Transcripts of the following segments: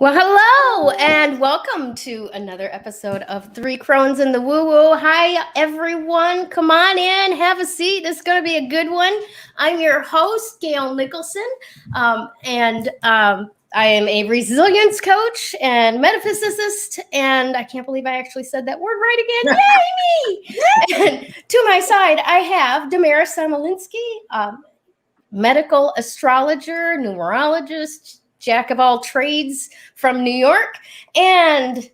Well, hello and welcome to another episode of Three Crones in the Woo Woo. Hi, everyone. Come on in, have a seat. This is going to be a good one. I'm your host, Gayle Nicholson, and I am a resilience coach and metaphysicist. And I can't believe I actually said that word right again. Yay, me! And to my side, I have Damaris Samolinski, medical astrologer, numerologist, jack of all trades from New York. And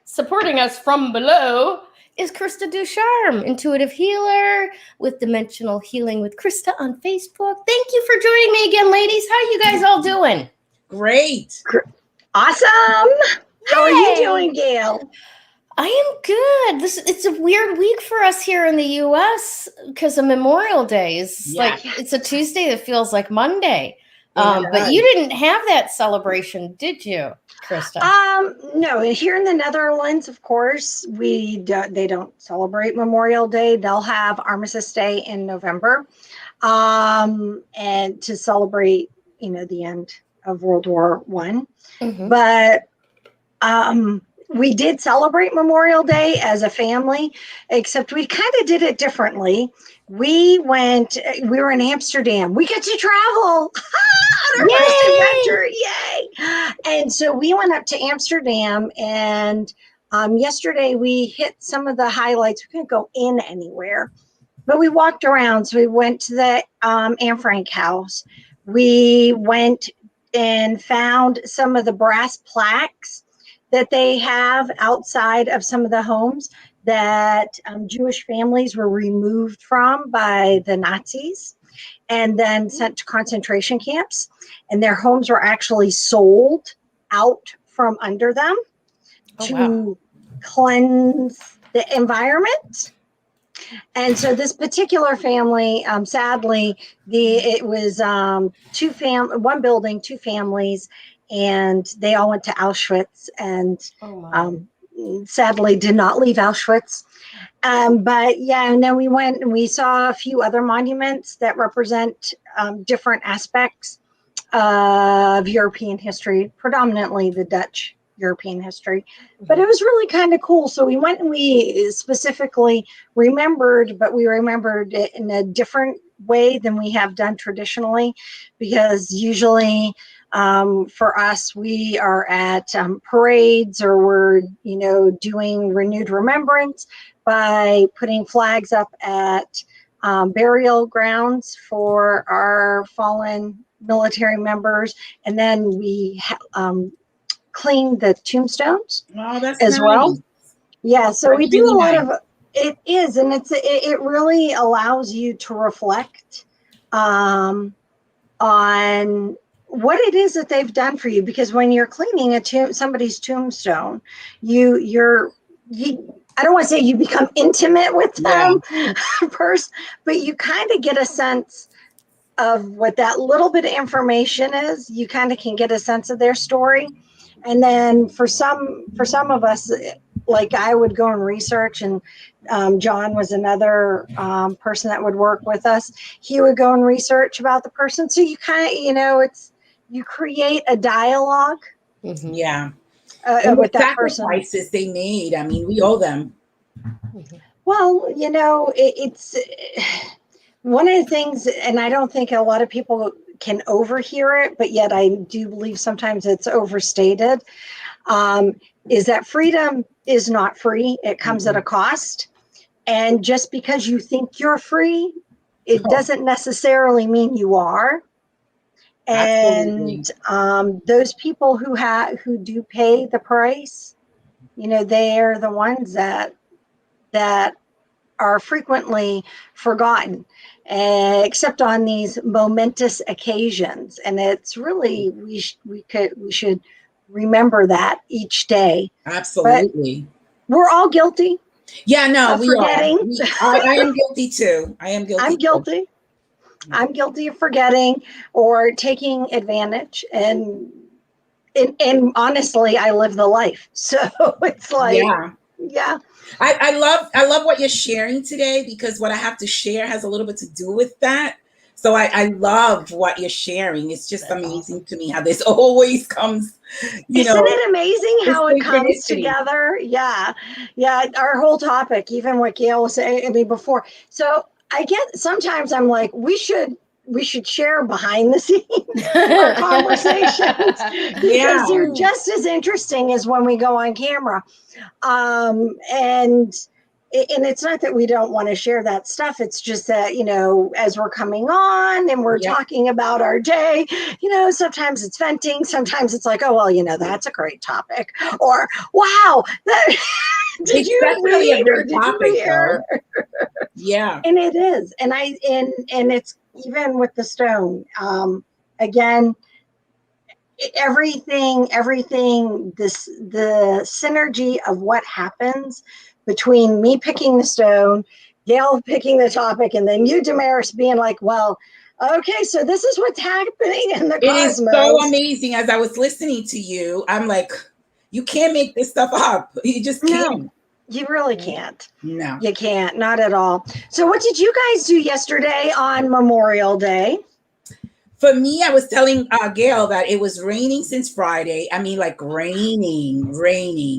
supporting us from below is Krista Ducharme, intuitive healer with Dimensional Healing with Krista on Facebook. Thank you for joining me again, ladies. How are you guys all doing? Great. Awesome. How are you doing, Gayle? I am good. It's a weird week for us here in the U.S. because of Memorial Day. It's a Tuesday that feels like Monday. But you didn't have that celebration, did you, Krista? No. Here in the Netherlands, of course, they don't celebrate Memorial Day. They'll have Armistice Day in November, and to celebrate, the end of World War I. Mm-hmm. But we did celebrate Memorial Day as a family, except we kind of did it differently. We were in Amsterdam. We get to travel on our first adventure. Yay! And so we went up to Amsterdam, and yesterday we hit some of the highlights. We couldn't go in anywhere, but we walked around. So we went to the Anne Frank house. We went and found some of the brass plaques that they have outside of some of the homes that Jewish families were removed from by the Nazis and then sent to concentration camps. And their homes were actually sold out from under them to cleanse the environment. And so this particular family, sadly, it was one building, two families, and they all went to Auschwitz and sadly did not leave Auschwitz. But we went and we saw a few other monuments that represent different aspects of European history, predominantly the Dutch European history. But it was really kind of cool. So we went and we specifically remembered, but we remembered it in a different way than we have done traditionally, because usually for us, we are at parades, or we're, doing renewed remembrance by putting flags up at burial grounds for our fallen military members. And then we clean the tombstones as well. Yeah, so we do a lot of it is, and it really allows you to reflect on what it is that they've done for you, because when you're cleaning somebody's tombstone, I don't want to say you become intimate with them first, but you kind of get a sense of what that little bit of information is. You kind of can get a sense of their story. And then for some of us, like I would go and research, and John was another person that would work with us. He would go and research about the person. So you kind of, you create a dialogue. Mm-hmm. Yeah. With that person. Sacrifices they made. I mean, we owe them. Well, it's one of the things, and I don't think a lot of people can overhear it, but yet I do believe sometimes it's overstated, is that freedom is not free. It comes at a cost. And just because you think you're free, it doesn't necessarily mean you are. And those people who do pay the price, they are the ones that are frequently forgotten, except on these momentous occasions. And it's really, we should remember that each day. Absolutely. But we're all guilty. Yeah, no, we forgetting. I am guilty too. I'm guilty. I'm guilty of forgetting or taking advantage, and honestly, I live the life. So it's like, yeah. I love what you're sharing today, because what I have to share has a little bit to do with that. So I love what you're sharing. It's just That's amazing awesome. to me how this always comes, Isn't it amazing how it comes synchronicity. together? Yeah. Yeah. Our whole topic, even what Gayle was saying, I mean, before. So I get, sometimes I'm like, we should share behind the scenes our conversations Yeah. because they're just as interesting as when we go on camera. And it's not that we don't want to share that stuff. It's just that, as we're coming on and we're talking about our day, sometimes it's venting. Sometimes it's like, oh, well, that's a great topic. Or, wow, did you definitely read a great or did topic, you hear? Yeah. And it is. And it's even with the stone. Again, everything, the synergy of what happens between me picking the stone, Gayle picking the topic, and then you, Damaris, being like, well, okay, so this is what's happening in the cosmos. It is so amazing. As I was listening to you, I'm like, you can't make this stuff up. You just can't. No, you really can't. No. You can't, not at all. So what did you guys do yesterday on Memorial Day? For me, I was telling Gayle that it was raining since Friday. I mean, like raining,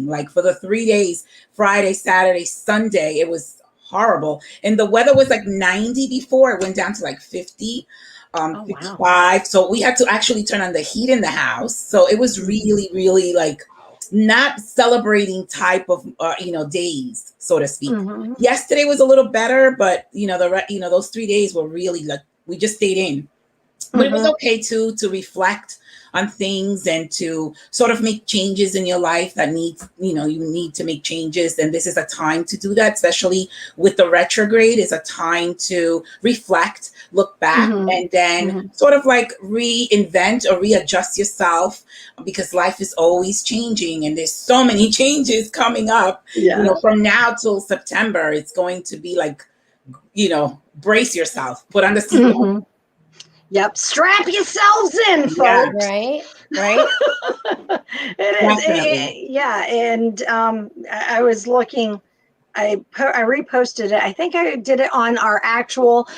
like for the 3 days, Friday, Saturday, Sunday, it was horrible. And the weather was like 90 before. It went down to like 50, 55. Wow. So we had to actually turn on the heat in the house. So it was really, really like not celebrating type of, days, so to speak. Mm-hmm. Yesterday was a little better, but those 3 days were really like, we just stayed in. But it was okay to reflect on things and to sort of make changes in your life that needs, you need to make changes. And this is a time to do that, especially with the retrograde. It's a time to reflect, look back, and then sort of like reinvent or readjust yourself, because life is always changing and there's so many changes coming up. From now till September. It's going to be like, brace yourself, put on the seatbelt. Yep. Strap yourselves in, folks. Yeah, right. It is. Yeah. And I was looking, I reposted it. I think I did it on our actual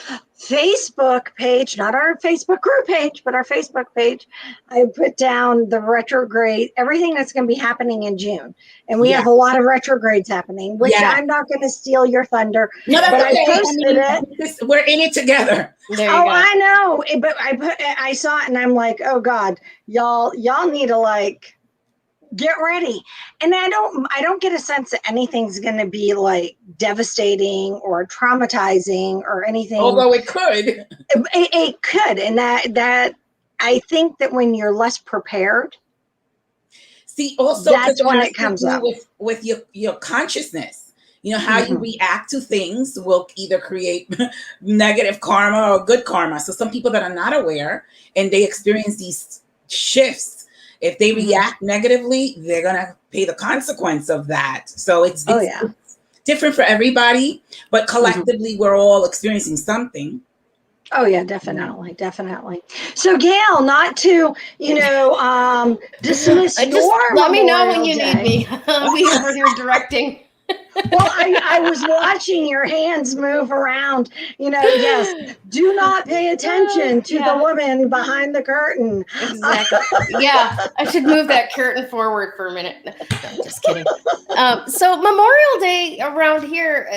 Facebook page, not our Facebook group page, but our Facebook page. I put down the retrograde, everything that's going to be happening in June. And we have a lot of retrogrades happening, which I'm not going to steal your thunder. No, that's but okay. I posted it. We're in it together. I know. But I saw it and I'm like, oh God, y'all need to like get ready. And I don't get a sense that anything's going to be like devastating or traumatizing or anything. Although it could. It could. And that I think that when you're less prepared, also that's when it comes up with your consciousness. How you react to things will either create negative karma or good karma. So some people that are not aware and they experience these shifts, if they react negatively, they're going to pay the consequence of that. So it's different for everybody, but collectively we're all experiencing something. Oh yeah, definitely. So Gayle, not to, dismiss your let me know when you day. need me. I'll be over here directing. Well, I was watching your hands move around. Yes, do not pay attention to the woman behind the curtain. Exactly. Yeah, I should move that curtain forward for a minute. No, just kidding. So Memorial Day around here,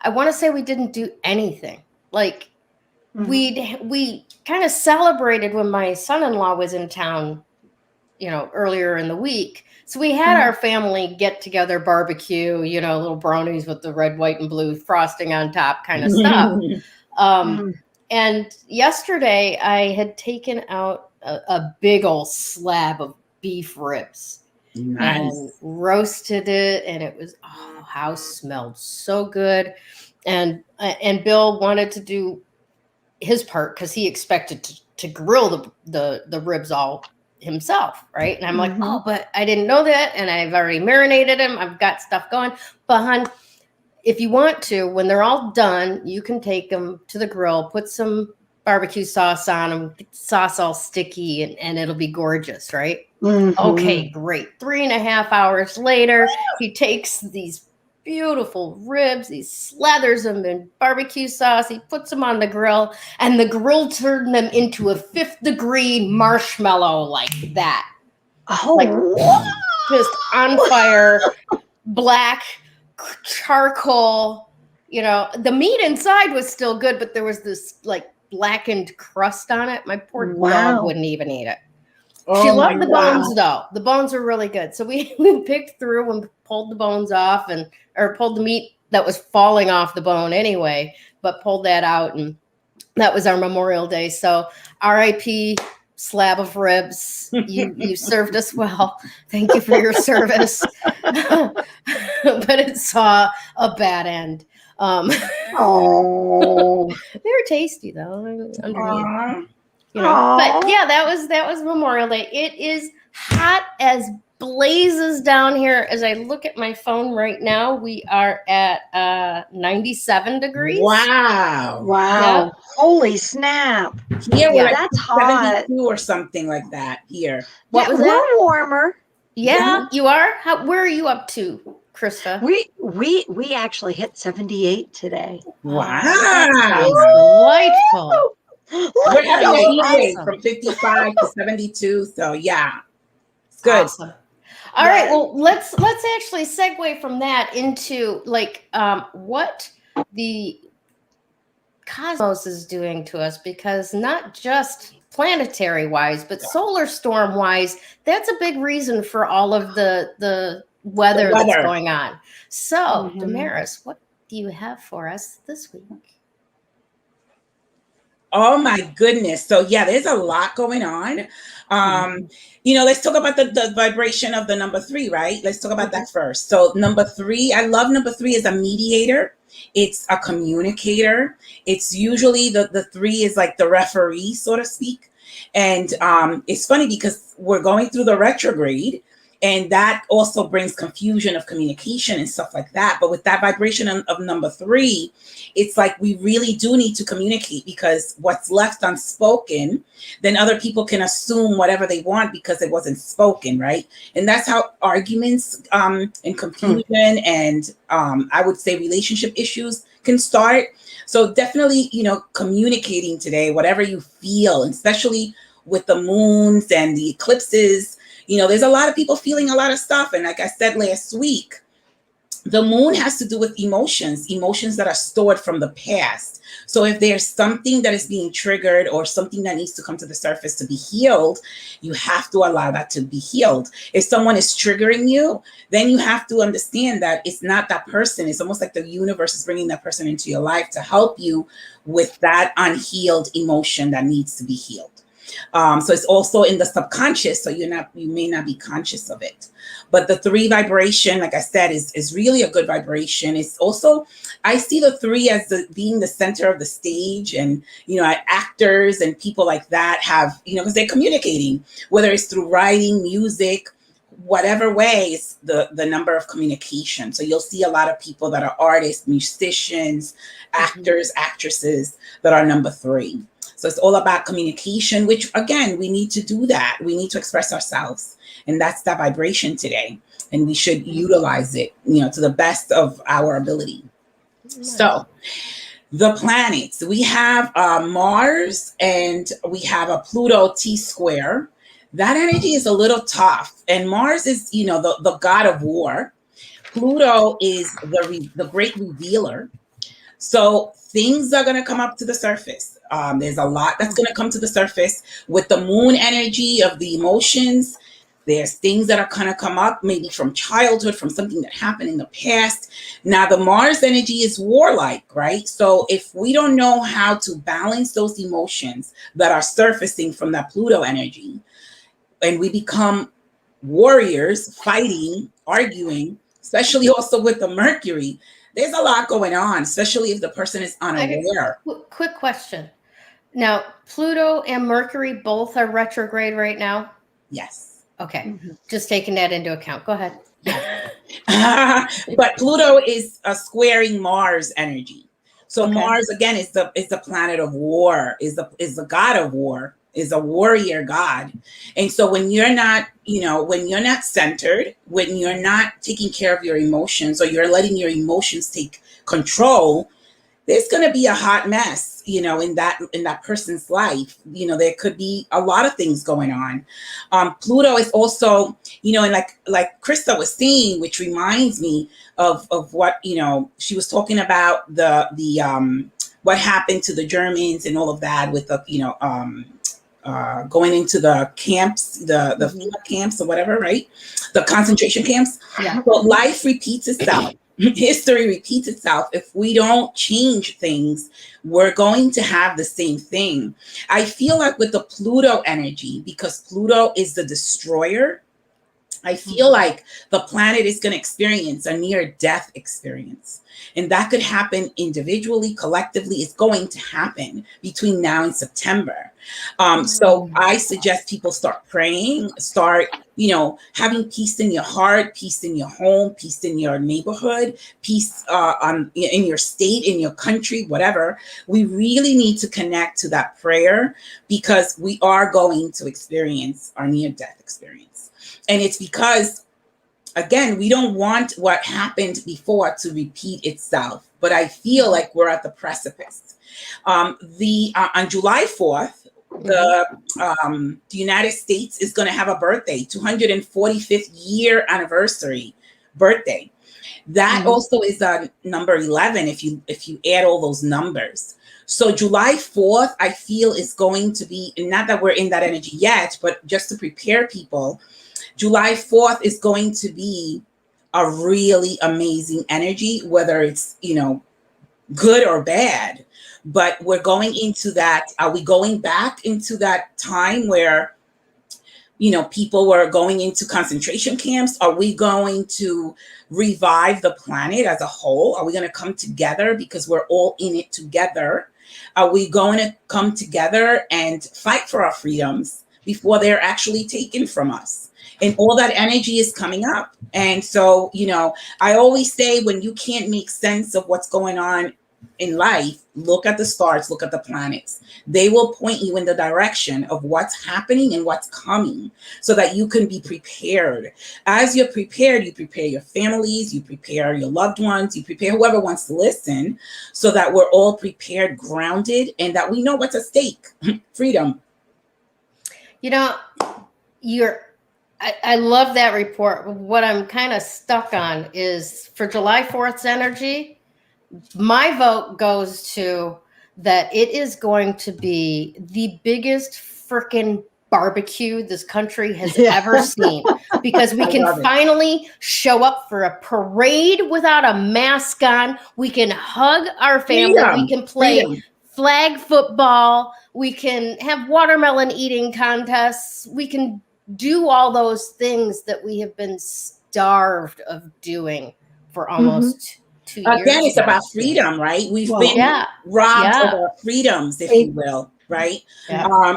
I want to say we didn't do anything. Like we kind of celebrated when my son-in-law was in town, earlier in the week. So we had our family get together, barbecue, little brownies with the red, white, and blue frosting on top kind of stuff. And yesterday I had taken out a big old slab of beef ribs and roasted it. And it was, the house smelled so good. And Bill wanted to do his part because he expected to grill the ribs all himself, right? And I'm like, oh, but I didn't know that, and I've already marinated him. I've got stuff going. But hon, if you want to, when they're all done, you can take them to the grill, put some barbecue sauce on them, get the sauce all sticky, and it'll be gorgeous, right? Okay, great. 3.5 hours later, he takes these beautiful ribs. He slathers them in barbecue sauce. He puts them on the grill, and the grill turned them into a 5th-degree marshmallow like that. Oh, Like wow. just on fire, black charcoal. You know, the meat inside was still good, but there was this like blackened crust on it. My poor dog wouldn't even eat it. She loved the bones though. The bones were really good. So we picked through and pulled the bones off or pulled the meat that was falling off the bone anyway, but pulled that out, and that was our Memorial Day. So RIP slab of ribs. You served us well. Thank you for your service. But it saw a bad end. Oh, they were tasty though. You know, but yeah, that was Memorial Day. It is hot as blazes down here. As I look at my phone right now, we are at 97 degrees. Wow. Yep. Holy snap. Here we're like that's hot. 72 or something like that here. What was that? We're warmer. Yeah, you are? Where are you up to, Krista? We actually hit 78 today. Wow. Delightful. We're having a heat wave from 55 to 72. So yeah, it's good. Awesome. All right. Well, let's actually segue from that into like what the cosmos is doing to us, because not just planetary wise, but solar storm wise, that's a big reason for all of the weather that's going on. So, Damaris, what do you have for us this week? Oh my goodness. So yeah, there's a lot going on. You know, let's talk about the vibration of the number 3, right? Let's talk about that first. So number 3, I love number 3 as a mediator. It's a communicator. It's usually the 3 is like the referee, so to speak. And it's funny because we're going through the retrograde, and that also brings confusion of communication and stuff like that. But with that vibration of number 3, it's like we really do need to communicate, because what's left unspoken, then other people can assume whatever they want because it wasn't spoken, right? And that's how arguments and confusion and I would say relationship issues can start. So definitely, you know, communicating today, whatever you feel, especially with the moons and the eclipses. You know, there's a lot of people feeling a lot of stuff. And like I said last week, the moon has to do with emotions that are stored from the past. So if there's something that is being triggered or something that needs to come to the surface to be healed, you have to allow that to be healed. If someone is triggering you, then you have to understand that it's not that person. It's almost like the universe is bringing that person into your life to help you with that unhealed emotion that needs to be healed. So it's also in the subconscious, so you may not be conscious of it. But the 3 vibration, like I said, is really a good vibration. It's also, I see the 3 as being the center of the stage, and you know, actors and people like that have, you know, because they're communicating, whether it's through writing, music, whatever way, it's the number of communication. So you'll see a lot of people that are artists, musicians, actors, actresses that are number 3. So it's all about communication, which again, we need to do that. We need to express ourselves. And that's that vibration today. And we should utilize it, you know, to the best of our ability. Nice. So the planets, we have Mars and we have a Pluto T-square. That energy is a little tough. And Mars is, you know, the god of war. Pluto is the great revealer. So things are going to come up to the surface. There's a lot that's going to come to the surface with the moon energy of the emotions. There's things that are going to come up, maybe from childhood, from something that happened in the past. Now, the Mars energy is warlike, right? So if we don't know how to balance those emotions that are surfacing from that Pluto energy, and we become warriors, fighting, arguing, especially also with the Mercury, there's a lot going on, especially if the person is unaware. Quick question. Now, Pluto and Mercury both are retrograde right now? Yes. Okay. Just taking that into account. Go ahead. But Pluto is squaring Mars energy. So Mars, again, is the planet of war, is the god of war. is a warrior god. And so when you're not, when you're not centered, when you're not taking care of your emotions, or you're letting your emotions take control, there's going to be a hot mess, in that person's life. There could be a lot of things going on. Pluto is also, and like Krista was saying, which reminds me of what, she was talking about the what happened to the Germans and all of that with the, going into the camps, the FEMA camps or whatever, right? The concentration camps. Yeah. Well, life repeats itself. History repeats itself. If we don't change things, we're going to have the same thing. I feel like with the Pluto energy, because Pluto is the destroyer, I feel like the planet is going to experience a near-death experience. And that could happen individually, collectively. It's going to happen between now and September. So I suggest people start praying, start, having peace in your heart, peace in your home, peace in your neighborhood, peace in your state, in your country, whatever. We really need to connect to that prayer, because we are going to experience our near-death experience. And it's because, again, we don't want what happened before to repeat itself. But I feel like we're at the precipice. On July 4th, the United States is going to have a birthday, 245th year anniversary birthday. That also is number 11 if you add all those numbers. So July 4th, I feel, is going to be, not that we're in that energy yet, but just to prepare people, July 4th is going to be a really amazing energy, whether it's, good or bad. But we're going into that. Are we going back into that time where, people were going into concentration camps? Are we going to revive the planet as a whole? Are we going to come together because we're all in it together? Are we going to come together and fight for our freedoms before they're actually taken from us? And all that energy is coming up. And so, I always say, when you can't make sense of what's going on in life, look at the stars, look at the planets. They will point you in the direction of what's happening and what's coming, so that you can be prepared. As you're prepared, you prepare your families, you prepare your loved ones, you prepare whoever wants to listen, so that we're all prepared, grounded, and that we know what's at stake. Freedom. I love that report. What I'm kind of stuck on is, for July 4th's energy, my vote goes to that it is going to be the biggest freaking barbecue this country has ever seen, because we can finally show up for a parade without a mask on. We can hug our family. We can play flag football. We can have watermelon eating contests. We can do all those things that we have been starved of doing for almost 2 years. Again, it's about freedom, right? We've been robbed of our freedoms, if you will, right?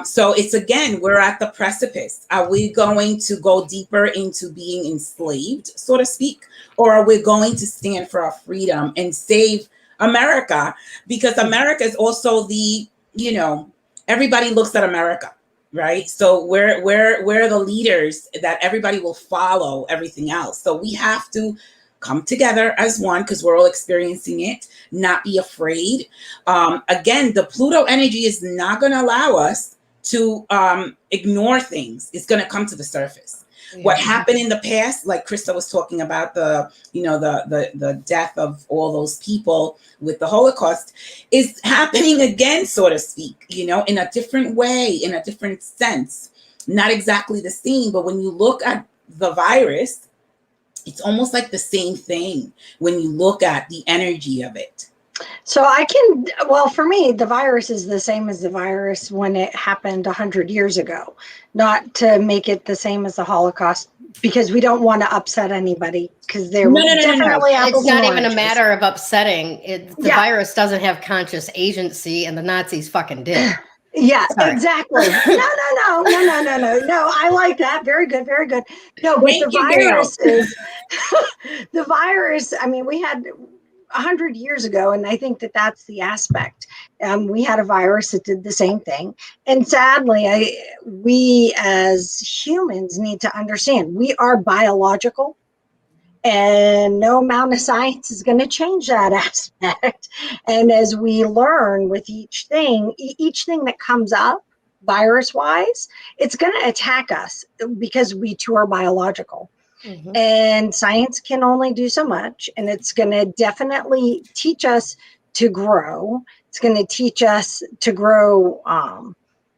So it's, again, we're at the precipice. Are we going to go deeper into being enslaved, so to speak? Or are we going to stand for our freedom and save America? Because America is also the, everybody looks at America. Right. So we're the leaders that everybody will follow everything else. So we have to come together as one, because we're all experiencing it, not be afraid. Again, the Pluto energy is not going to allow us to ignore things. It's going to come to the surface. What happened in the past, like Krista was talking about, the death of all those people with the Holocaust, is happening again, so to speak, in a different way, in a different sense. Not exactly the same, but when you look at the virus, it's almost like the same thing when you look at the energy of it. So for me, the virus is the same as the virus when it happened 100 years ago, not to make it the same as the Holocaust, because we don't want to upset anybody, because they're definitely apples It's not and even oranges. a matter of upsetting. The virus doesn't have conscious agency, and the Nazis fucking did. Yeah, exactly. No. I like that. Very good. Very good. No, but the virus is the virus. I mean, we had 100 years ago, and I think that that's the aspect. We had a virus that did the same thing, and sadly, we as humans need to understand we are biological, and no amount of science is going to change that aspect. And as we learn with each thing that comes up, virus wise, it's going to attack us because we too are biological. Mm-hmm. And science can only do so much, and it's going to definitely teach us to grow. It's going to teach us to grow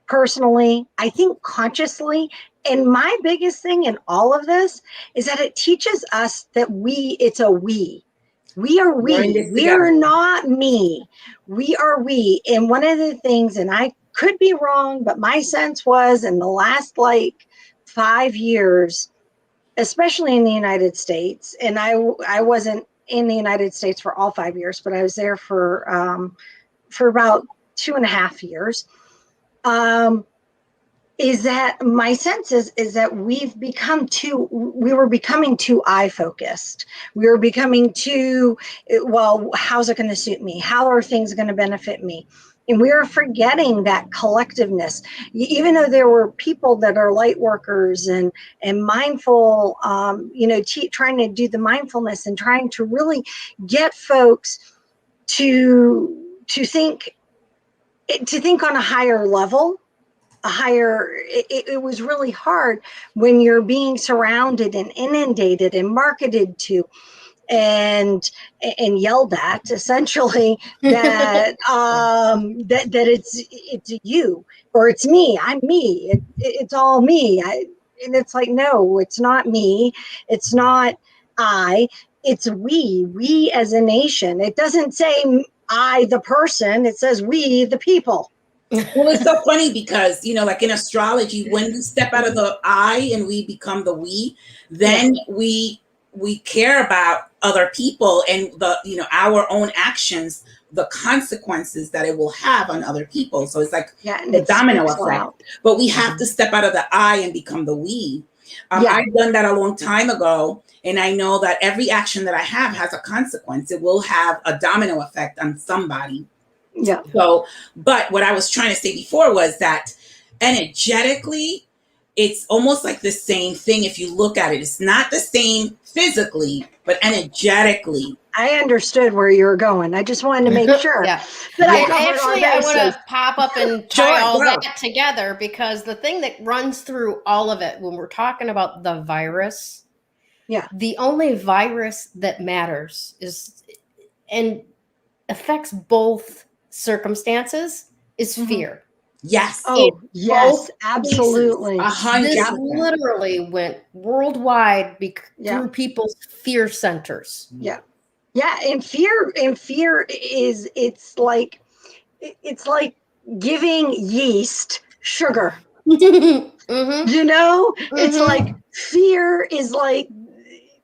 personally, I think consciously. And my biggest thing in all of this is that it teaches us that it's a we. We are we. We are not me. We are we. And one of the things, and I could be wrong, but my sense was in the last 5 years, especially in the United States, and I wasn't in the United States for all 5 years, but I was there for about 2.5 years. Is that my sense is that we were becoming too I focused. We were becoming too, well, how's it going to suit me? How are things going to benefit me? And we are forgetting that collectiveness. Even though there were people that are light workers and mindful, trying to do the mindfulness and trying to really get folks to think on a higher level. It was really hard when you're being surrounded and inundated and marketed to and yelled at, essentially, that that it's you, or it's me, I'm me, it's all me. And it's like, no, it's not me, it's not it's we as a nation. It doesn't say I the person, it says we the people. Well, it's so funny because, like in astrology, when we step out of the I and we become the we, then we care about other people and our own actions, the consequences that it will have on other people. So it's like the domino effect. But we have to step out of the I and become the we. I've done that a long time ago, and I know that every action that I have has a consequence. It will have a domino effect on somebody. Yeah. So, but what I was trying to say before was that energetically, it's almost like the same thing. If you look at it, it's not the same physically, but energetically. I understood where you were going. I just wanted to make sure. I want to pop up and tie all that together, because the thing that runs through all of it when we're talking about the virus, the only virus that matters is and affects both circumstances is fear. Yes. Oh, yes, absolutely. This literally went worldwide through people's fear centers. Yeah. Yeah. And fear is, it's like giving yeast sugar. Mm-hmm. It's like fear is like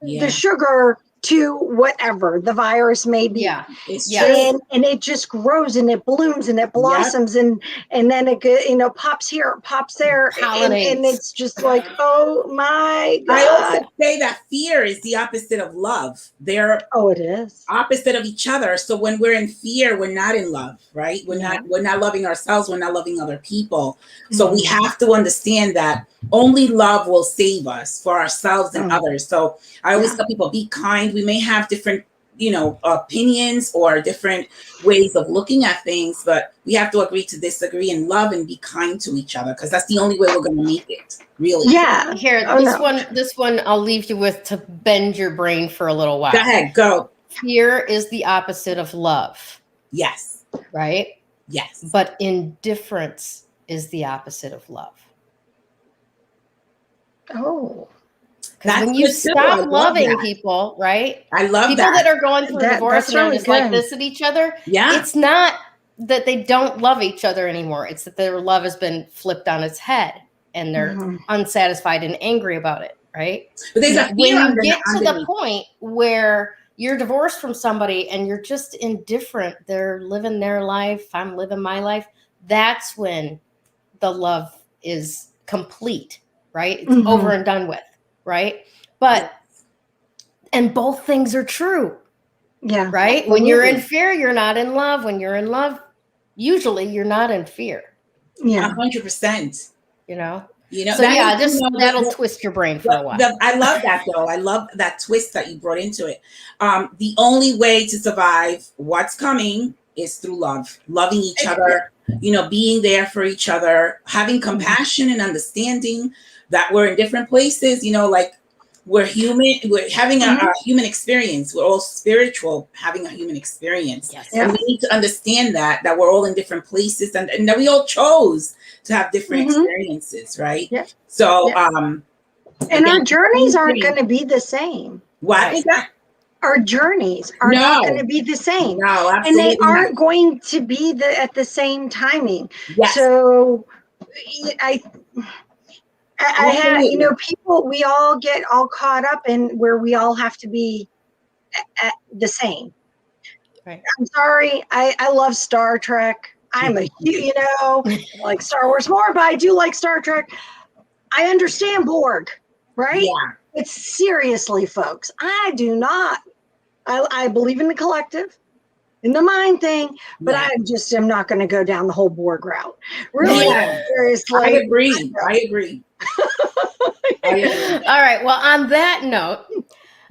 the sugar to whatever the virus may be. And it just grows and it blooms and it blossoms and then it pops here, it pops there, and it's just like, oh my God. I also say that fear is the opposite of love. They're it is opposite of each other. So when we're in fear, we're not in love, right? We're not loving ourselves, we're not loving other people. So we have to understand that only love will save us for ourselves and others. So I always tell people, be kind. We may have different, opinions or different ways of looking at things, but we have to agree to disagree and love and be kind to each other, because that's the only way we're going to make it, really. Yeah. Here, this one I'll leave you with to bend your brain for a little while. Go ahead, go. Fear is the opposite of love. Yes. Right? Yes. But indifference is the opposite of love. Oh. Because when you stop loving people, right? I love people that are going through divorce and they're just like this at each other. Yeah. It's not that they don't love each other anymore. It's that their love has been flipped on its head and they're unsatisfied and angry about it, right? But when you get to the point where you're divorced from somebody and you're just indifferent, they're living their life, I'm living my life, that's when the love is complete, right? It's over and done with. Right. But, and both things are true. Yeah. Right? When you're in fear, you're not in love. When you're in love, usually you're not in fear. Yeah. 100%. You know? You know, So yeah, just that'll twist your brain for a while. I love that though. I love that twist that you brought into it. The only way to survive what's coming is through love, loving each other, you know, being there for each other, having compassion and understanding that we're in different places, you know, like we're human, we're having a human experience. We're all spiritual, having a human experience. Yes. And we need to understand that we're all in different places and that we all chose to have different experiences, right? Yeah. So, and again, our journeys aren't going to be the same. What is that? Our journeys are not going to be the same. No, absolutely and they aren't not. going to be at the same timing. Yes. So I had, you know, people, we all get all caught up in where we all have to be at the same. Right. I'm sorry. I love Star Trek. I'm a, you know, like Star Wars more, but I do like Star Trek. I understand Borg, right? Yeah. It's seriously, folks. I do not. I believe in the collective, in the mind thing, but I just am not going to go down the whole Borg route. Really, seriously. I agree. I agree. All right. Well, on that note,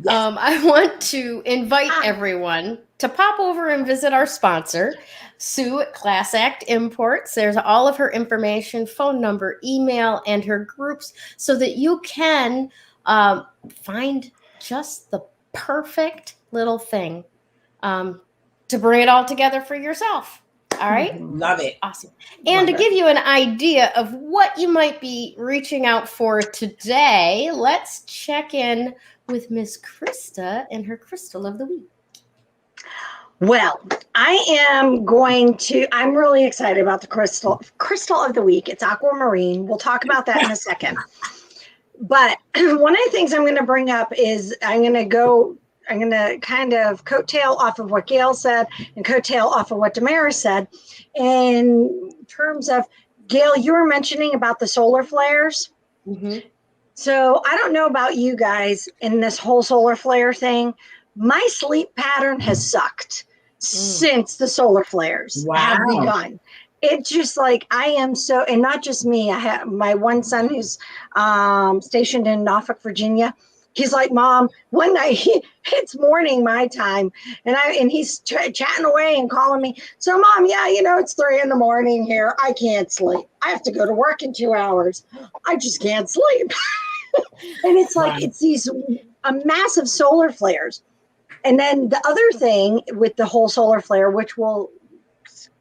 I want to invite everyone to pop over and visit our sponsor, Sue at Class Act Imports. There's all of her information, phone number, email, and her groups so that you can find just the perfect little thing to bring it all together for yourself. All right. Love it. Awesome. And to give you an idea of what you might be reaching out for today, let's check in with Miss Krista and her crystal of the week. Well, I'm really excited about the crystal of the week. It's Aquamarine. We'll talk about that in a second. But one of the things I'm going to bring up is I'm going to kind of coattail off of what Gayle said and coattail off of what Damaris said. In terms of, Gayle, you were mentioning about the solar flares. Mm-hmm. So I don't know about you guys in this whole solar flare thing. My sleep pattern has sucked since the solar flares have begun. It's just like I am so, and not just me. I have my one son who's stationed in Norfolk, Virginia. He's like, Mom, one night it's morning my time, and he's chatting away and calling me. So, Mom, yeah, you know, it's 3 a.m. here. I can't sleep. I have to go to work in 2 hours. I just can't sleep. And it's like it's these massive solar flares. And then the other thing with the whole solar flare, which will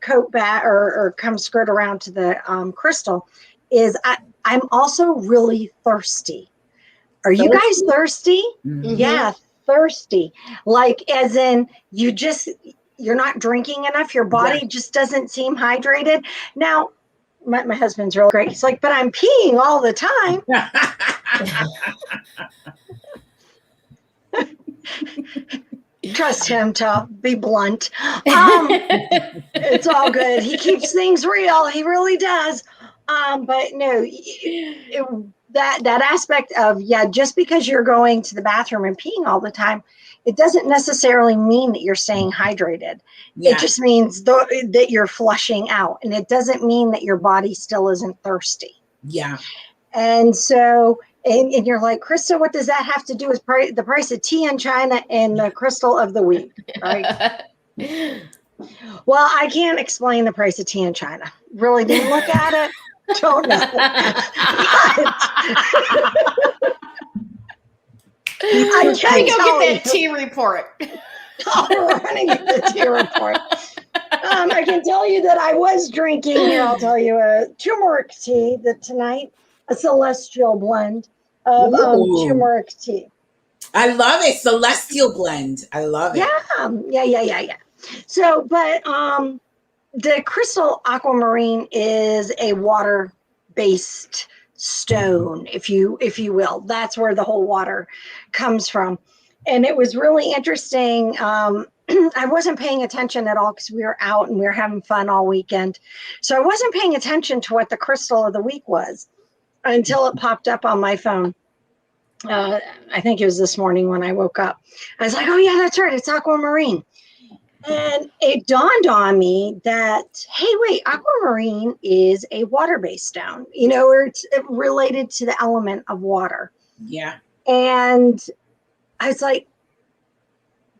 coat back or come skirt around to the crystal, is I'm also really thirsty. Are you guys thirsty? Mm-hmm. Yeah, thirsty. Like as in you're not drinking enough. Your body just doesn't seem hydrated. Now, my husband's real great. He's like, but I'm peeing all the time. Trust him to be blunt. It's all good. He keeps things real. He really does. But no, that aspect of, just because you're going to the bathroom and peeing all the time, it doesn't necessarily mean that you're staying hydrated. Yeah. It just means that you're flushing out, and it doesn't mean that your body still isn't thirsty. Yeah. And so, and you're like, Krista, what does that have to do with the price of tea in China and the crystal of the week? Right. Well, I can't explain the price of tea in China. Really didn't look at it. Don't know. I can go get that tea report. We're running the tea report. I can tell you that I was drinking here. I'll tell you a turmeric tea tonight, a celestial blend of turmeric tea. I love it. Celestial blend. I love it. Yeah. So, but the crystal aquamarine is a water-based stone, if you will. That's where the whole water comes from. And it was really interesting. I wasn't paying attention at all because we were out and we were having fun all weekend. So I wasn't paying attention to what the crystal of the week was until it popped up on my phone. I think it was this morning when I woke up. I was like, oh yeah, that's right, it's Aquamarine. And it dawned on me that, hey, wait, Aquamarine is a water-based stone, or it's related to the element of water. Yeah. And I was like,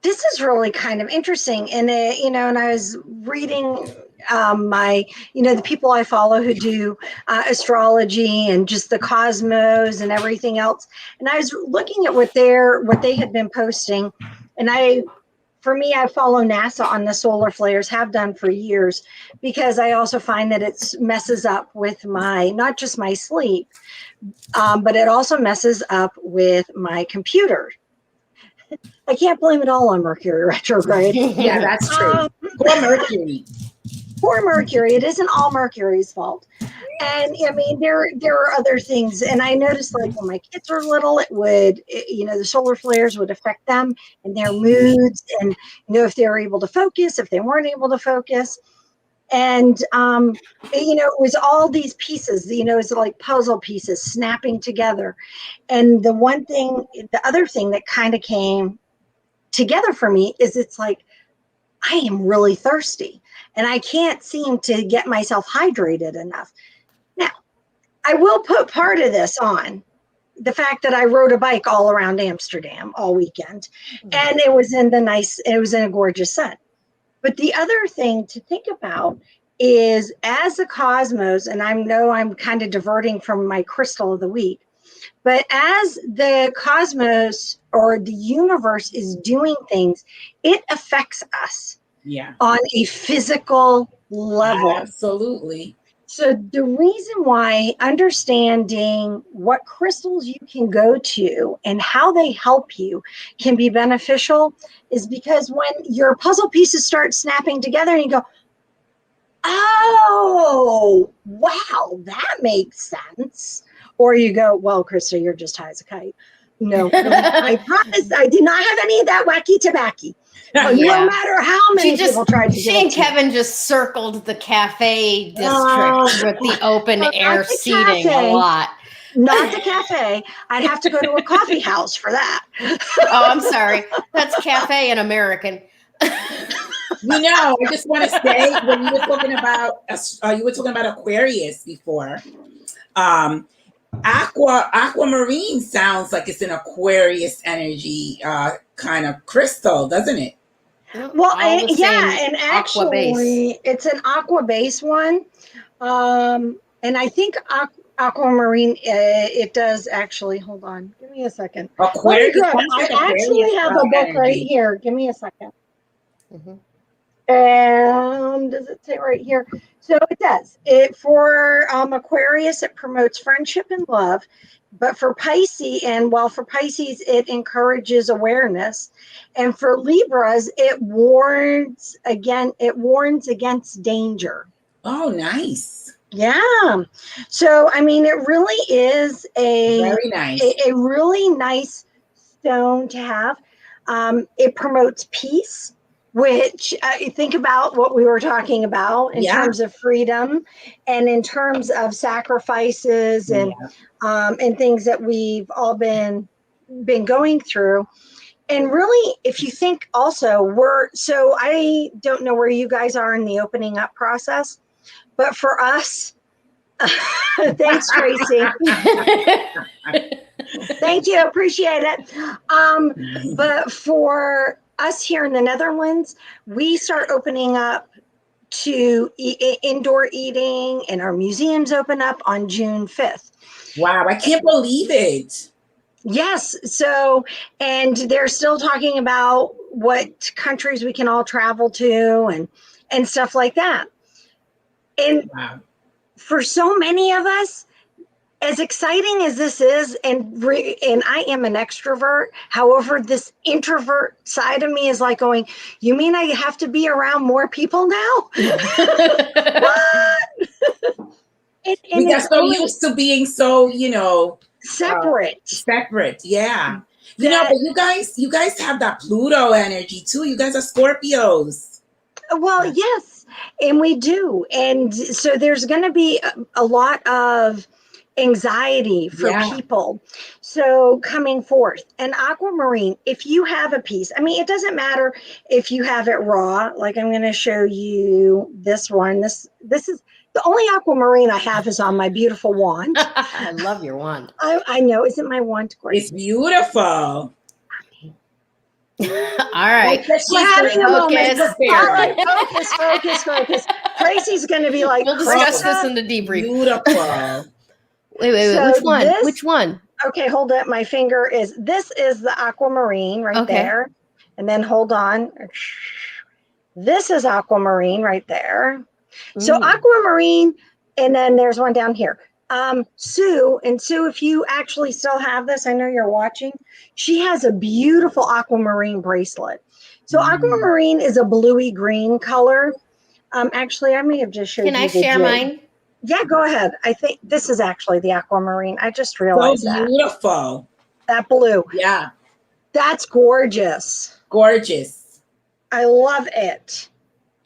this is really kind of interesting. And, and I was reading the people I follow who do astrology and just the cosmos and everything else. And I was looking at what they had been posting. And I follow NASA on the solar flares, have done for years, because I also find that it messes up with not just my sleep, but it also messes up with my computer. I can't blame it all on Mercury retrograde. Yeah, that's true. Poor Mercury. Poor Mercury. It isn't all Mercury's fault. And I mean, there are other things. And I noticed, like, when my kids were little, the solar flares would affect them and their moods, and, if they were able to focus, if they weren't able to focus. And, it was all these pieces, it's like puzzle pieces snapping together. And the other thing that kind of came together for me is, it's like, I am really thirsty and I can't seem to get myself hydrated enough. Now, I will put part of this on the fact that I rode a bike all around Amsterdam all weekend, and it was in a gorgeous sun. But the other thing to think about is, as the cosmos, and I know I'm kind of diverting from my crystal of the week, but as the cosmos or the universe is doing things, it affects us on a physical level. Absolutely. So the reason why understanding what crystals you can go to and how they help you can be beneficial is because when your puzzle pieces start snapping together and you go, oh, wow, that makes sense. Or you go, well, Krista, you're just high as a kite. No, I promise I did not have any of that wacky tobacco. No matter how many people tried to. She and Kevin just circled the cafe district with the open air seating a lot. Not the cafe. I'd have to go to a coffee house for that. Oh, I'm sorry. That's cafe in American. I just want to say, when you were talking about Aquarius before, Aquamarine sounds like it's an Aquarius energy kind of crystal, doesn't it? Well, and actually, it's an aqua base one, and I think Aquamarine. It does actually. Hold on, give me a second. Aquarius. I actually have a book right here. Give me a second. Mm-hmm. Does it say right here? So it does. For Aquarius, it promotes friendship and love. But for Pisces, it encourages awareness. And for Libras, it warns against danger. Oh, nice. Yeah. So, I mean, it really is very nice. A really nice stone to have. It promotes peace, which think about what we were talking about in terms of freedom and in terms of sacrifices and things that we've all been going through. And really, if you think also, I don't know where you guys are in the opening up process, but for us, thanks, Tracy. Thank you. Appreciate it. But for us here in the Netherlands, we start opening up to indoor eating, and our museums open up on June 5th. Wow, I can't believe it. Yes. So, and they're still talking about what countries we can all travel to and stuff like that. And for so many of us, as exciting as this is, and I am an extrovert, however, this introvert side of me is like going, you mean I have to be around more people now? What? We got so used to being so, separate. Separate, yeah. But you guys have that Pluto energy too. You guys are Scorpios. Well, yes, and we do. And so there's going to be a lot of anxiety for people. So coming forth, and aquamarine, if you have a piece, I mean, it doesn't matter if you have it raw, like I'm going to show you this one. This is the only aquamarine I have is on my beautiful wand. I love your wand. I know. Isn't my wand gorgeous? It's beautiful. All right. We're having a moment. Focus. All right, focus. Tracy's going to be like, We'll discuss this in the debrief. Beautiful. Wait. So Which one? this- Which one? Okay, hold up. My finger is, this is the aquamarine right there. And then hold on. This is aquamarine right there. So aquamarine, and then there's one down here. Sue, if you actually still have this, I know you're watching, she has a beautiful aquamarine bracelet. So aquamarine is a bluey green color. Actually, I may have just showed you. Can I share mine? Yeah, go ahead. I think this is actually the aquamarine. I just realized So beautiful. that blue. Yeah. That's gorgeous. Gorgeous. I love it.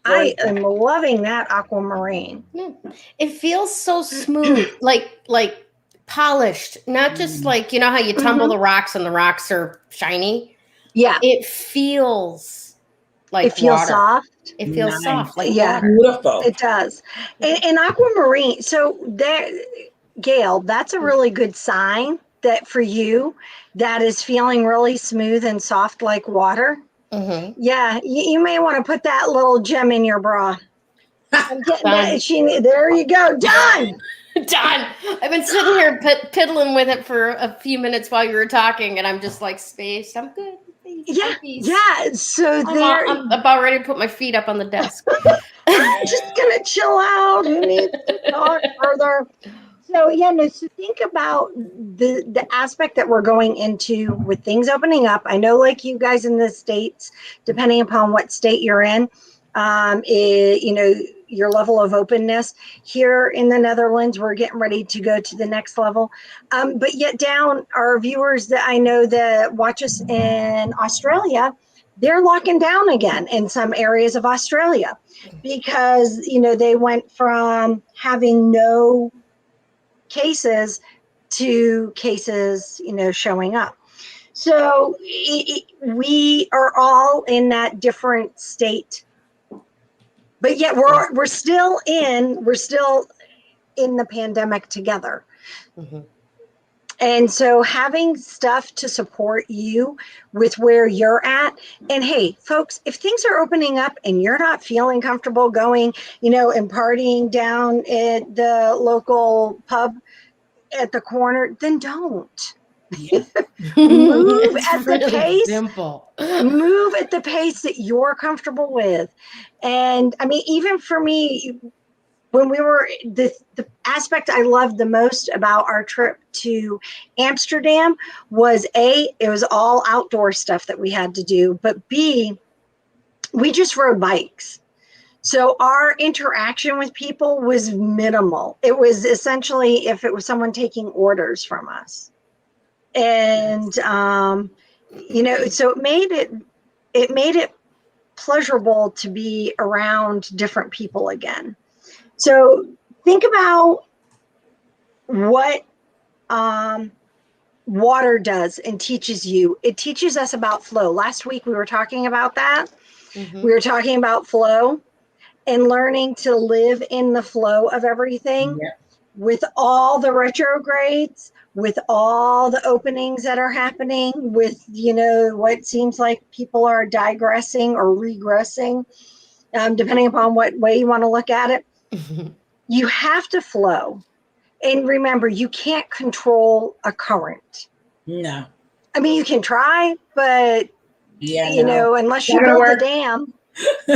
I Gorgeous. am loving that aquamarine. It feels so smooth, like polished, not just like, you know how you tumble the rocks and the rocks are shiny. Yeah. It feels like It feels water. soft. It feels Nice. soft like Yeah. water. Beautiful. It does. And aquamarine, so that, Gayle, that's a really good sign that for you, that is feeling really smooth and soft like water. Mm-hmm. Yeah, you may want to put that little gem in your bra. I'm getting that. There you go. Done. Done. I've been sitting here piddling with it for a few minutes while you were talking, and I'm just like, spaced. I'm good. Yeah. So there. I'm about ready to put my feet up on the desk. I'm just gonna chill out. Who needs to talk further? So so think about the aspect that we're going into with things opening up. I know, like you guys in the States, depending upon what state you're in, your level of openness. Here in the Netherlands, we're getting ready to go to the next level. But yet down, our viewers that I know that watch us in Australia, they're locking down again in some areas of Australia because, they went from having no cases to cases, showing up. So we are all in that different state, but yet we're still in the pandemic together. Mm-hmm. And so having stuff to support you with where you're at. And hey, folks, if things are opening up and you're not feeling comfortable going, and partying down at the local pub at the corner, then don't. Move at the pace. Simple. Move at the pace that you're comfortable with. And I mean, even for me, when we were, the aspect I loved the most about our trip to Amsterdam was A, it was all outdoor stuff that we had to do, but B, we just rode bikes. So our interaction with people was minimal. It was essentially if it was someone taking orders from us. And, so it made it pleasurable to be around different people again. So think about what water does and teaches you. It teaches us about flow. Last week we were talking about that. Mm-hmm. We were talking about flow and learning to live in the flow of everything with all the retrogrades, with all the openings that are happening, with, what seems like people are digressing or regressing, depending upon what way you want to look at it. You have to flow. And remember, you can't control a current. No. I mean, you can try, but, unless you build a dam, So,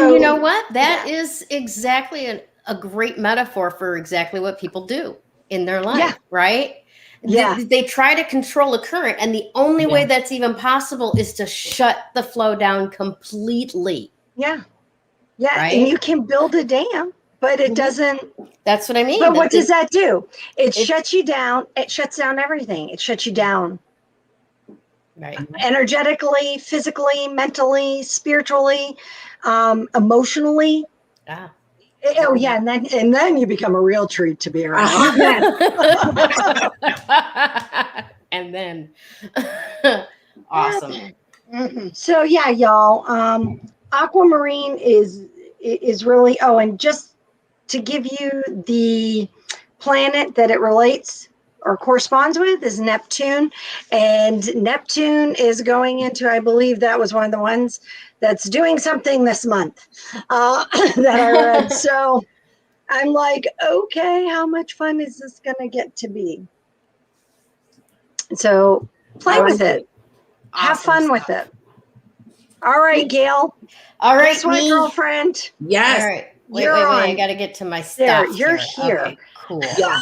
and you know what? That is exactly a great metaphor for exactly what people do in their life, right? Yeah. They try to control a current, and the only way that's even possible is to shut the flow down completely. Yeah. Yeah. Right? And you can build a dam, but it doesn't. That's what I mean. But what does that do? It shuts you down. It shuts down everything. It shuts you down. Right. Energetically, physically, mentally, spiritually, emotionally. Oh yeah, and then you become a real treat to be around. And then awesome. So yeah, y'all. Aquamarine is really. Oh, and just to give you the planet that it relates or corresponds with is Neptune, and Neptune is going into. I believe that was one of the ones that's doing something this month that I read. So I'm like, okay, how much fun is this going to get to be? So play with it. Have fun with it. All right, Gayle. All right, Guess what, girlfriend? Yes. All right. Wait, You're wait. on. I got to get to my There, stuff. you're here. Okay, cool. Yeah.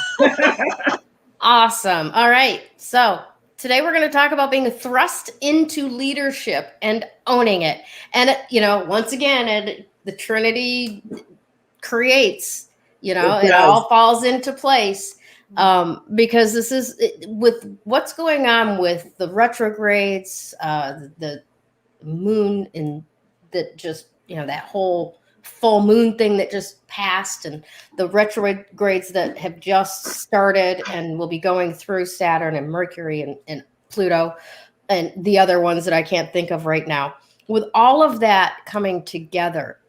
Awesome. All right. So today we're going to talk about being thrust into leadership and owning it. And, once again, the Trinity creates, it all falls into place. Because this is with what's going on with the retrogrades, the moon, and that just, that whole full moon thing that just passed, and the retrogrades that have just started and will be going through Saturn and Mercury and Pluto and the other ones that I can't think of right now. With all of that coming together,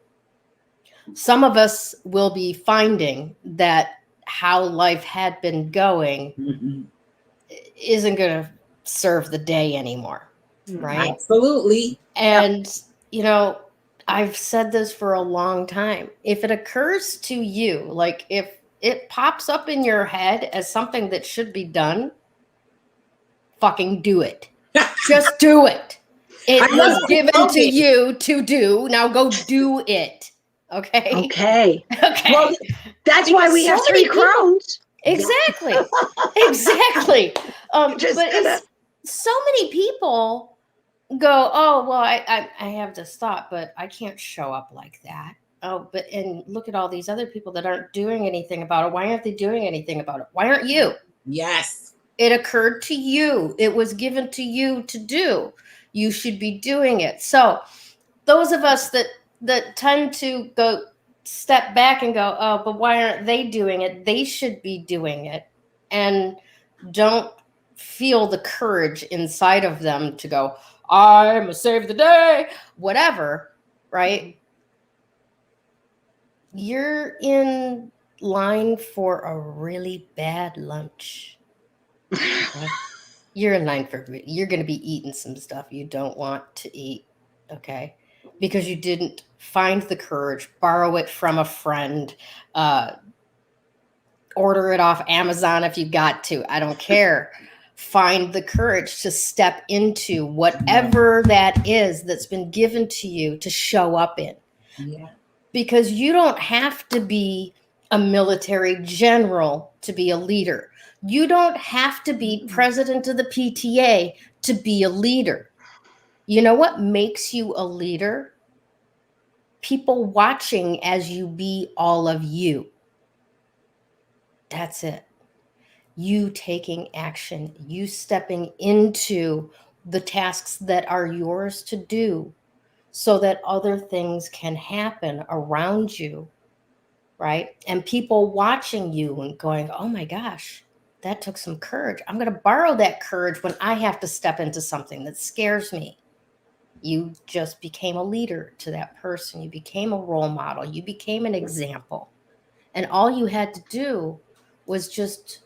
some of us will be finding that how life had been going isn't going to serve the day anymore, right? Absolutely. And, I've said this for a long time. If it occurs to you, like if it pops up in your head as something that should be done, fucking do it. Just do it. It was given to you to do. Now go do it. Okay. Okay. Well, that's why we have 3 Crones. Exactly. Exactly. But it's, so many people go, oh, well, I have this thought, but I can't show up like that. Oh, and look at all these other people that aren't doing anything about it. Why aren't they doing anything about it? Why aren't you? Yes. It occurred to you. It was given to you to do. You should be doing it. So those of us that tend to go step back and go, oh, but why aren't they doing it? They should be doing it. And don't feel the courage inside of them to go, I'm gonna save the day, whatever, right? You're in line for a really bad lunch. Okay? You're in line you're going to be eating some stuff you don't want to eat, okay? Because you didn't find the courage, borrow it from a friend, order it off Amazon if you got to. I don't care. Find the courage to step into whatever that is that's been given to you to show up in. Yeah. Because you don't have to be a military general to be a leader. You don't have to be president of the PTA to be a leader. You know what makes you a leader? People watching as you be all of you. That's it. You taking action, you stepping into the tasks that are yours to do so that other things can happen around you, right? And people watching you and going, oh my gosh, that took some courage. I'm going to borrow that courage when I have to step into something that scares me. You just became a leader to that person. You became a role model. You became an example. And all you had to do was just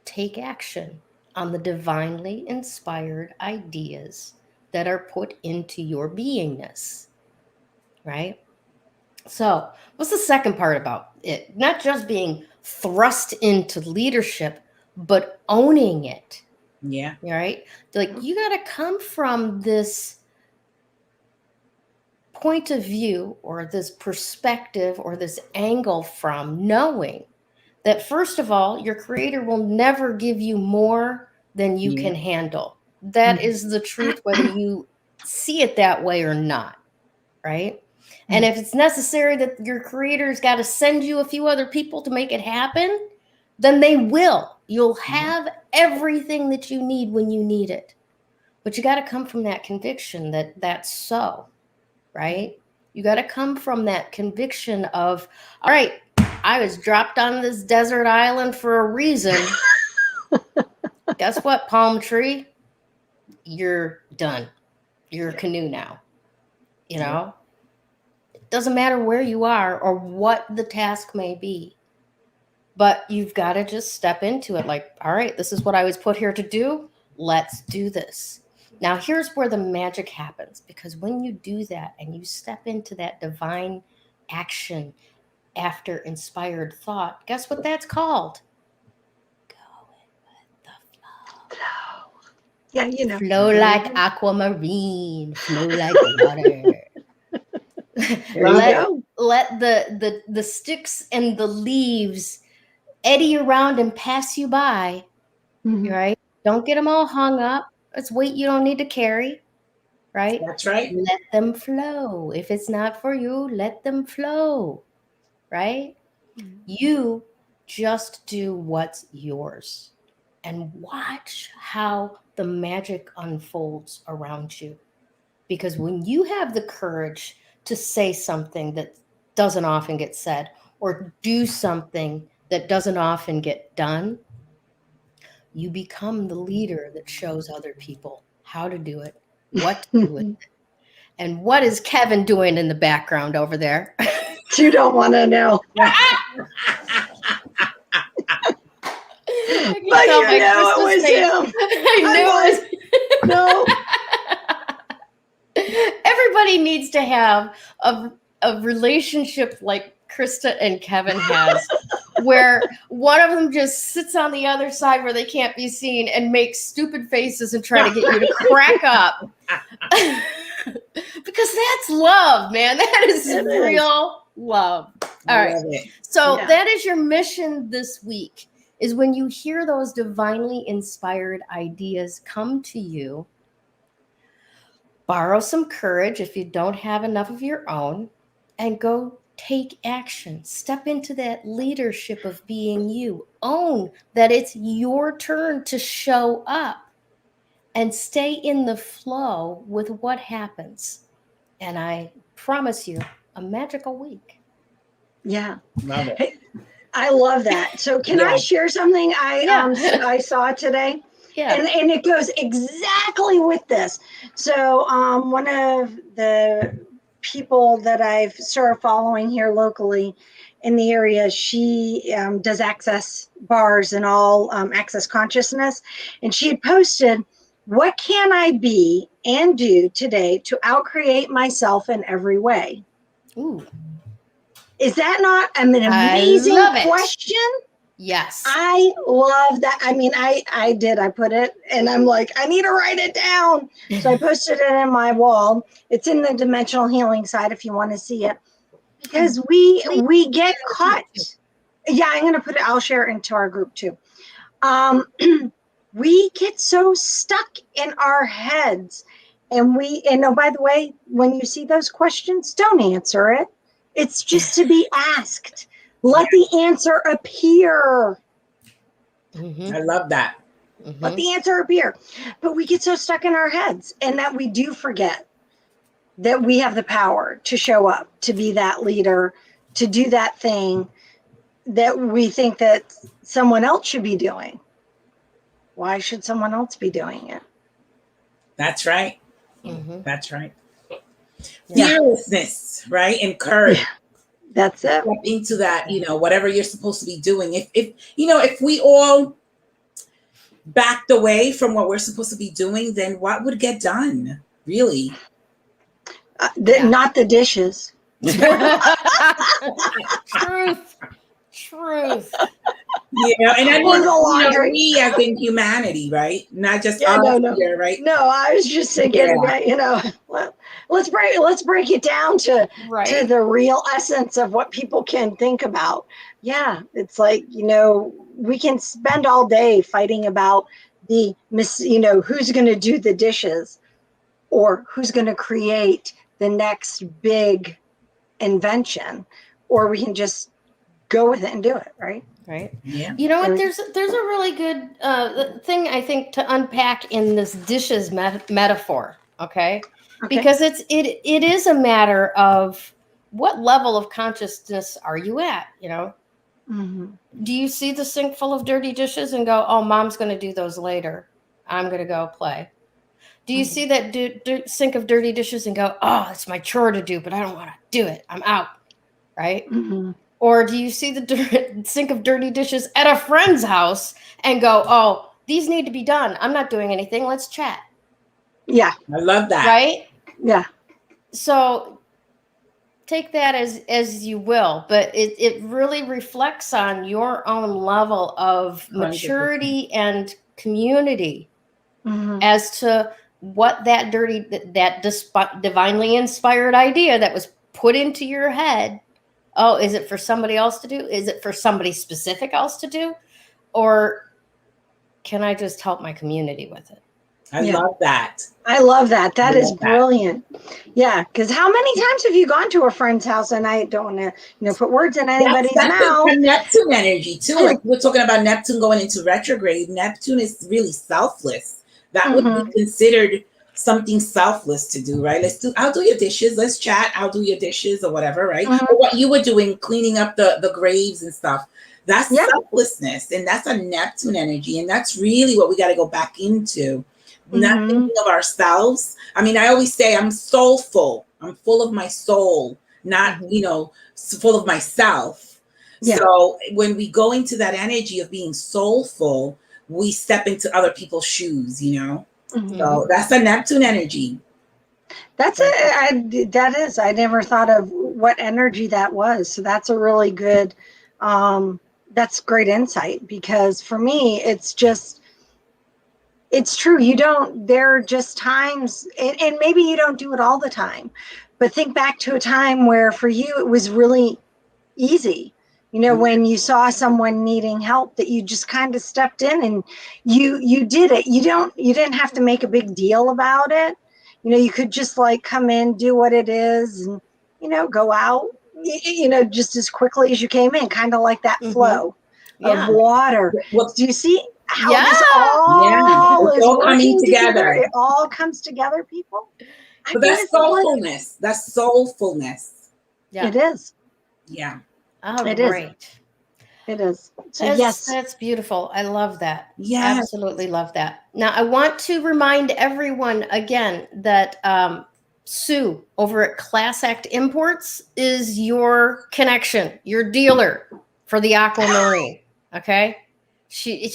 take action on the divinely inspired ideas that are put into your beingness, right? So what's the second part about it? Not just being thrust into leadership, but owning it. Yeah. Right? Like you got to come from this point of view or this perspective or this angle from knowing that, first of all, your creator will never give you more than you can handle. That is the truth, whether you see it that way or not, right? And if it's necessary that your creator's got to send you a few other people to make it happen, then they will. You'll have everything that you need when you need it. But you got to come from that conviction that that's so, right? You got to come from that conviction of, all right, I was dropped on this desert island for a reason. Guess what, palm tree? You're done. You're a canoe now. You know? It doesn't matter where you are or what the task may be. But you've got to just step into it like, all right, this is what I was put here to do. Let's do this. Now, here's where the magic happens, because when you do that and you step into that divine action after inspired thought, guess what that's called? Going with the flow. Yeah, you know. Flow like aquamarine, flow like water. let the sticks and the leaves eddy around and pass you by, right? Don't get them all hung up. It's weight you don't need to carry, right? That's right. Let them flow. If it's not for you, let them flow, right? You just do what's yours and watch how the magic unfolds around you. Because when you have the courage to say something that doesn't often get said or do something that doesn't often get done, you become the leader that shows other people how to do it, what to do with it. And what is Kevin doing in the background over there? You don't want to know. But you know it was him. I knew it was. No. Everybody needs to have a relationship like Krista and Kevin has, where one of them just sits on the other side where they can't be seen and makes stupid faces and try to get you to crack up. Because that's love, man. That is real love. All right. So that is your mission this week, is when you hear those divinely inspired ideas come to you, borrow some courage if you don't have enough of your own, and go take action. Step into that leadership of being you. Own that it's your turn to show up and stay in the flow with what happens. And I promise you, a magical week. Yeah. Love it. Hey, I love that. So can I share something I saw today? Yeah. And it goes exactly with this. So one of the people that I've started following here locally in the area, she does access bars and all access consciousness. And she had posted, what can I be and do today to outcreate myself in every way? Ooh. Is that not an amazing question? Yes. I love that. I mean, I put it and I'm like, I need to write it down. So I posted it in my wall. It's in the dimensional healing side if you want to see it. Because we get caught. Yeah, I'm going to put it, I'll share it into our group too. We get so stuck in our heads and oh, by the way, when you see those questions, don't answer it. It's just to be asked. Let the answer appear. I love that. Let the answer appear. But we get so stuck in our heads and that we do forget that we have the power to show up, to be that leader, to do that thing that we think that someone else should be doing. Why should someone else be doing it? That's right. That's right. Fearlessness, right? And courage. Yeah. That's it. Step into that, whatever you're supposed to be doing. If we all backed away from what we're supposed to be doing, then what would get done? Really? Not the dishes. Truth. And I mean, we as in humanity, right? Not just here, right? No, I was just thinking, let's break it down to the real essence of what people can think about. Yeah, it's like, we can spend all day fighting about who's going to do the dishes or who's going to create the next big invention, or we can just go with it and do it, right? Right. Yeah. You know what? There's a really good thing I think to unpack in this dishes metaphor. Okay. because it is a matter of what level of consciousness are you at, Do you see the sink full of dirty dishes and go, oh, mom's going to do those later, I'm going to go play? Do you see that sink of dirty dishes and go, oh, it's my chore to do, but I don't want to do it, I'm out, right? Or do you see the sink of dirty dishes at a friend's house and go, oh, these need to be done, I'm not doing anything, let's chat? Yeah. I love that. Right? Yeah. So take that as you will, but it really reflects on your own level of maturity 100%. And community as to what that divinely inspired idea that was put into your head. Oh, is it for somebody else to do? Is it for somebody specific else to do? Or can I just help my community with it? I love that. I love that. That is brilliant. Yeah, because how many times have you gone to a friend's house? And I don't want to, put words in anybody's mouth. That's Neptune energy too. Like we're talking about Neptune going into retrograde. Neptune is really selfless. That would be considered something selfless to do, right? I'll do your dishes. Let's chat. I'll do your dishes or whatever, right? Or what you were doing, cleaning up the graves and stuff. That's selflessness, and that's a Neptune energy, and that's really what we got to go back into. Not thinking of ourselves. I mean, I always say I'm soulful. I'm full of my soul, not, full of myself. Yeah. So when we go into that energy of being soulful, we step into other people's shoes, So that's a Neptune energy. That's it. That is. I never thought of what energy that was. So that's a really good, that's great insight, because for me, it's true. There are just times, and maybe you don't do it all the time, but think back to a time where for you, it was really easy, when you saw someone needing help, that you just kind of stepped in and you did it. You didn't have to make a big deal about it. You could just come in, do what it is, and, go out, just as quickly as you came in, kind of like that flow of water. Do you see how this all is coming together? It all comes together, people. But that's soulfulness. That's soulfulness. Yeah. It is. Yeah. Oh, it great. Is. It is. So that's beautiful. I love that. Yeah. Absolutely love that. Now, I want to remind everyone again that Sue over at Class Act Imports is your connection, your dealer for the Aquamarine. Okay. She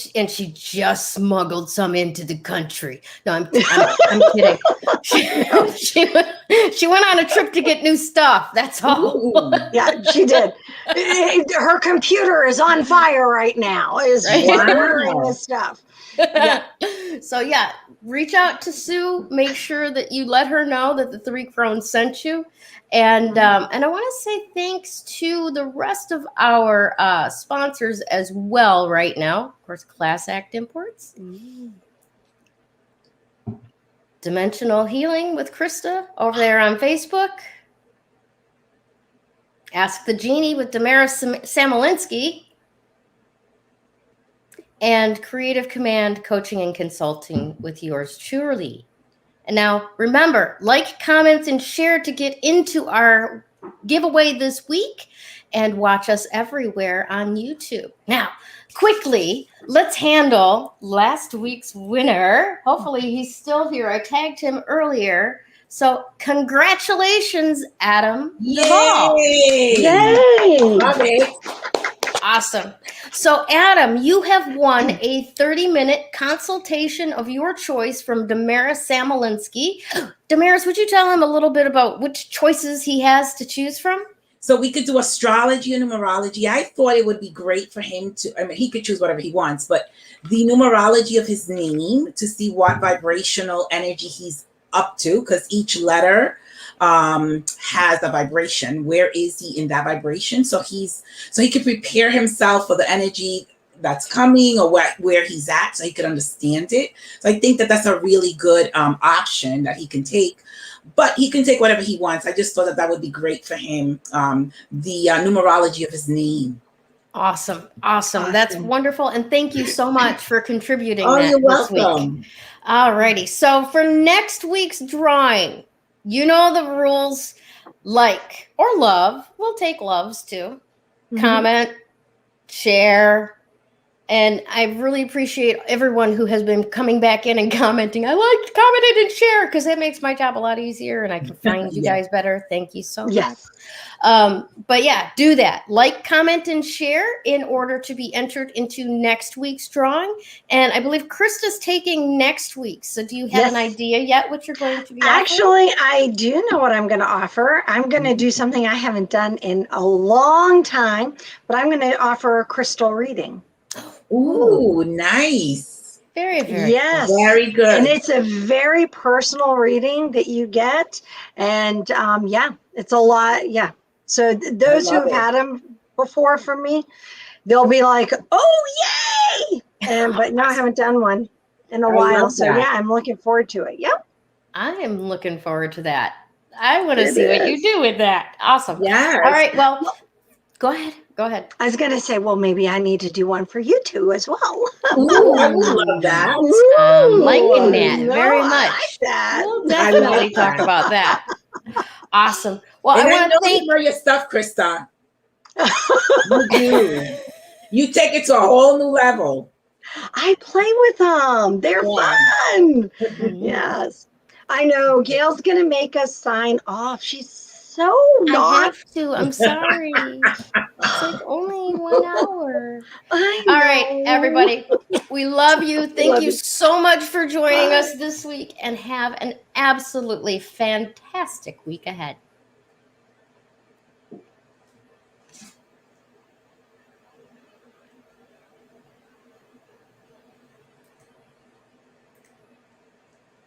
just smuggled some into the country. No, I'm kidding. She went on a trip to get new stuff. That's all. Yeah, she did. Her computer is on fire right now. Ordering this stuff. Yeah. So reach out to Sue. Make sure that you let her know that the 3 Crones sent you. And I want to say thanks to the rest of our sponsors as well right now. Of course, Class Act Imports. Dimensional Healing with Krista over there on Facebook. Ask the Genie with Damaris Samolinski. And Creative Command Coaching and Consulting with yours truly. And now remember, like, comment, and share to get into our giveaway this week, and watch us everywhere on YouTube. Now, quickly, let's handle last week's winner. Hopefully he's still here. I tagged him earlier. So congratulations, Adam. Yay! Yay! Love it. Awesome. So, Adam, you have won a 30-minute consultation of your choice from Damaris Samolinski. Damaris, would you tell him a little bit about which choices he has to choose from? So we could do astrology and numerology. I thought it would be great for him he could choose whatever he wants, but the numerology of his name to see what vibrational energy he's up to, because each letter has a vibration. Where is he in that vibration? So he could prepare himself for the energy that's coming, or where he's at, so he could understand it. So I think that's a really good option that he can take. But he can take whatever he wants. I just thought that would be great for him. The numerology of his name. Awesome. That's wonderful. And thank you so much for contributing. Oh, you're welcome. All righty. So for next week's drawing, You know the rules. Like or love. We'll take loves too. Mhm. Comment, share. And I really appreciate everyone who has been coming back in and commenting. I liked, commented, and share because that makes my job a lot easier and I can find you Yeah. guys better. Thank you so much. Yes. But yeah, do that. Like, comment, and share in order to be entered into next week's drawing. And I believe Krista's taking next week. So do you have an Yes. idea yet what you're going to be offering? Actually, I do know what I'm going to offer. I'm going to do something I haven't done in a long time, but I'm going to offer a crystal reading. Ooh, nice. Very, very Yes. Very good. And it's a very personal reading that you get. And yeah, it's a lot. Yeah. So those who love have it. had them before from me, they'll be like, oh, yay. But no, I haven't done one in a I while. love So that. yeah, I'm looking forward to it. Yep. I am looking forward to that. I want to It see what you is. do with that. Awesome. Yes. All right. Well, go ahead. Go ahead. I was going to say, well, maybe I need to do one for you two as well. Ooh, I would love that. I'm liking that No, very I much. like that. We'll I definitely like talk that. about that. Awesome. Well, And I I want know to thank. you know your stuff, Krista. You do. You take it to a whole new level. I play with them. They're Yeah. fun. Yes. I know. Gail's going to make us sign off. She's so I not. have to. I'm sorry. It's like only 1 hour. I All right, know. everybody. We love you. Thank Love you you. so much for joining Bye. us this week and have an absolutely fantastic week ahead.